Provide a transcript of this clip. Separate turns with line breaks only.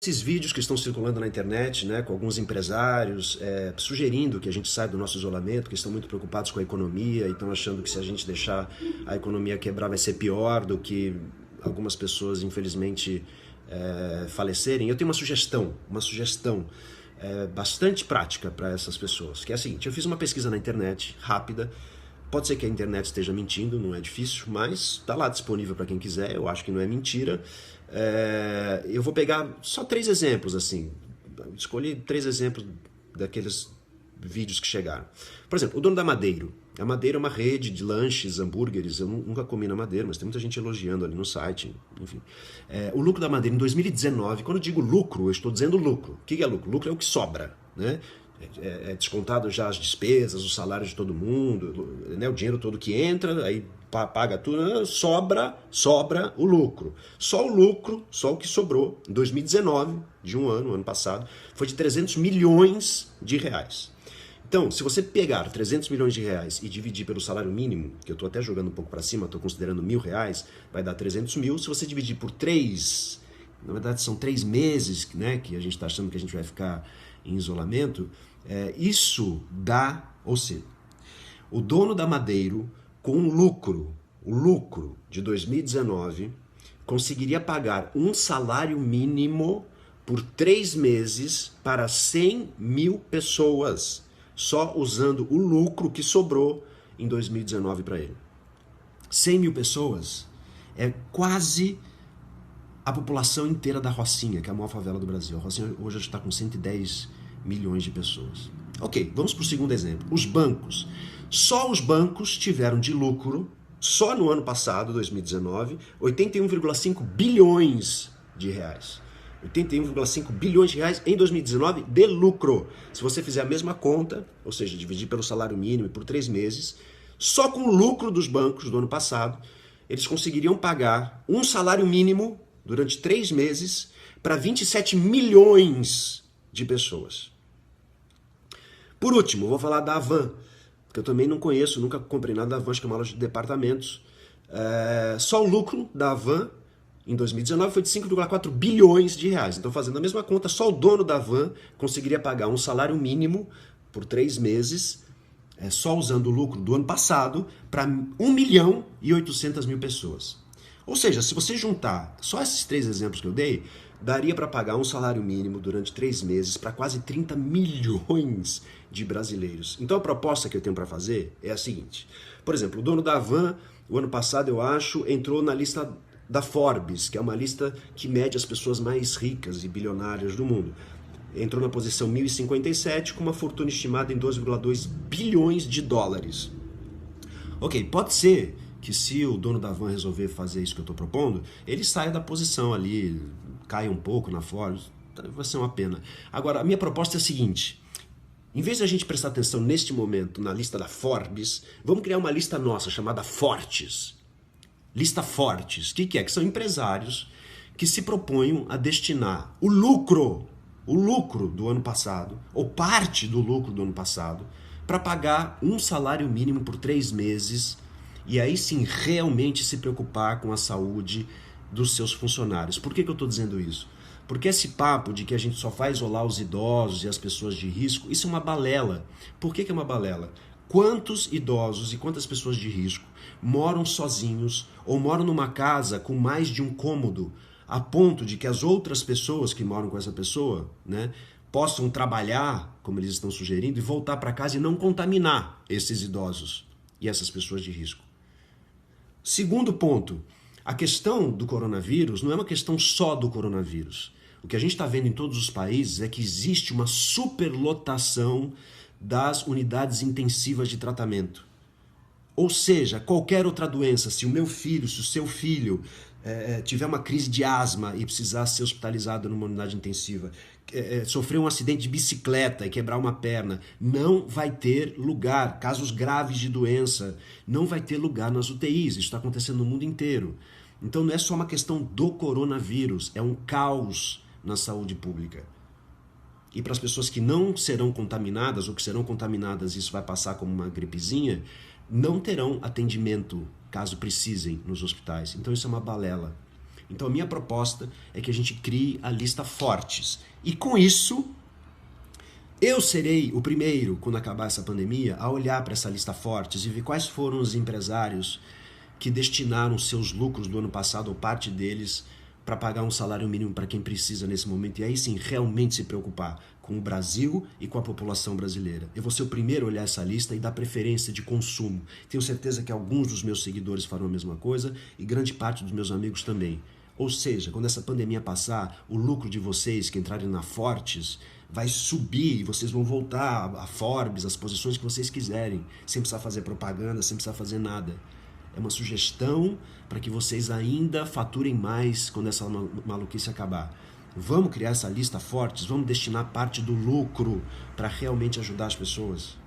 Esses vídeos que estão circulando na internet, né, com alguns empresários, sugerindo que a gente saia do nosso isolamento, que estão muito preocupados com a economia e estão achando que se a gente deixar a economia quebrar vai ser pior do que algumas pessoas, infelizmente, falecerem. Eu tenho uma sugestão bastante prática para essas pessoas, que é a seguinte: eu fiz uma pesquisa na internet, rápida. Pode ser que a internet esteja mentindo, não é difícil, mas está lá disponível para quem quiser, eu acho que não é mentira. Eu vou pegar só 3 exemplos, assim. Escolhi 3 exemplos daqueles vídeos que chegaram. Por exemplo, o dono da Madeiro. A Madeiro é uma rede de lanches, hambúrgueres. Eu nunca comi na Madeiro, mas tem muita gente elogiando ali no site. Enfim. O lucro da Madeiro em 2019, quando eu digo lucro, eu estou dizendo lucro. O que é lucro? Lucro é o que sobra, né? É descontado já as despesas, os salários de todo mundo, né, o dinheiro todo que entra, aí paga tudo, sobra o lucro. Só o lucro, só o que sobrou em 2019, de um ano passado, foi de 300 milhões de reais. Então, se você pegar 300 milhões de reais e dividir pelo salário mínimo, que eu estou até jogando um pouco para cima, estou considerando R$1.000, vai dar 300 mil. Se você dividir por 3, na verdade são 3 meses, né, que a gente está achando que a gente vai ficar em isolamento, isso dá, ou seja, o dono da Madeiro, com o lucro de 2019, conseguiria pagar um salário mínimo por 3 meses para 100 mil pessoas, só usando o lucro que sobrou em 2019 para ele. 100 mil pessoas é quase a população inteira da Rocinha, que é a maior favela do Brasil. A Rocinha hoje está com 110 milhões de pessoas. Ok, vamos para o segundo exemplo. Os bancos. Só os bancos tiveram de lucro, só no ano passado, 2019, 81,5 bilhões de reais. 81,5 bilhões de reais em 2019 de lucro. Se você fizer a mesma conta, ou seja, dividir pelo salário mínimo por 3 meses, só com o lucro dos bancos do ano passado, eles conseguiriam pagar um salário mínimo durante 3 meses para 27 milhões de pessoas. Por último, vou falar da Havan, que eu também não conheço, nunca comprei nada da Havan, acho que é uma loja de departamentos. Só o lucro da Havan em 2019 foi de 5,4 bilhões de reais. Então, fazendo a mesma conta, só o dono da Havan conseguiria pagar um salário mínimo por 3 meses, só usando o lucro do ano passado, para 1.800.000 pessoas. Ou seja, se você juntar só esses 3 exemplos que eu dei, daria para pagar um salário mínimo durante 3 meses para quase 30 milhões de brasileiros. Então a proposta que eu tenho para fazer é a seguinte. Por exemplo, o dono da Havan, o ano passado, eu acho, entrou na lista da Forbes, que é uma lista que mede as pessoas mais ricas e bilionárias do mundo. Entrou na posição 1057 com uma fortuna estimada em 2,2 bilhões de dólares. Ok, pode ser que se o dono da Havan resolver fazer isso que eu estou propondo, ele saia da posição ali, caia um pouco na Forbes, vai ser uma pena. Agora, a minha proposta é a seguinte: em vez de a gente prestar atenção neste momento na lista da Forbes, vamos criar uma lista nossa chamada Fortes. Lista Fortes. O que é? Que são empresários que se propõem a destinar o lucro do ano passado, ou parte do lucro do ano passado, para pagar um salário mínimo por 3 meses, e aí sim realmente se preocupar com a saúde dos seus funcionários. Por que eu estou dizendo isso? Porque esse papo de que a gente só vai isolar os idosos e as pessoas de risco, isso é uma balela. Por que é uma balela? Quantos idosos e quantas pessoas de risco moram sozinhos ou moram numa casa com mais de um cômodo, a ponto de que as outras pessoas que moram com essa pessoa, né, possam trabalhar, como eles estão sugerindo, e voltar para casa e não contaminar esses idosos e essas pessoas de risco? Segundo ponto, a questão do coronavírus não é uma questão só do coronavírus. O que a gente está vendo em todos os países é que existe uma superlotação das unidades intensivas de tratamento. Ou seja, qualquer outra doença, se o seu filho tiver uma crise de asma e precisar ser hospitalizado numa unidade intensiva, sofrer um acidente de bicicleta e quebrar uma perna, não vai ter lugar. Casos graves de doença, não vai ter lugar nas UTIs. Isso está acontecendo no mundo inteiro. Então não é só uma questão do coronavírus, é um caos na saúde pública. E para as pessoas que não serão contaminadas, ou que serão contaminadas, isso vai passar como uma gripezinha, não terão atendimento, caso precisem, nos hospitais. Então isso é uma balela. Então a minha proposta é que a gente crie a lista Fortes. E com isso, eu serei o primeiro, quando acabar essa pandemia, a olhar para essa lista Fortes e ver quais foram os empresários que destinaram seus lucros do ano passado, ou parte deles, para pagar um salário mínimo para quem precisa nesse momento. E aí sim, realmente se preocupar com o Brasil e com a população brasileira. Eu vou ser o primeiro a olhar essa lista e dar preferência de consumo. Tenho certeza que alguns dos meus seguidores farão a mesma coisa e grande parte dos meus amigos também. Ou seja, quando essa pandemia passar, o lucro de vocês que entrarem na Fortes vai subir e vocês vão voltar a Forbes, as posições que vocês quiserem, sem precisar fazer propaganda, sem precisar fazer nada. É uma sugestão para que vocês ainda faturem mais quando essa maluquice acabar. Vamos criar essa lista Fortes, vamos destinar parte do lucro para realmente ajudar as pessoas.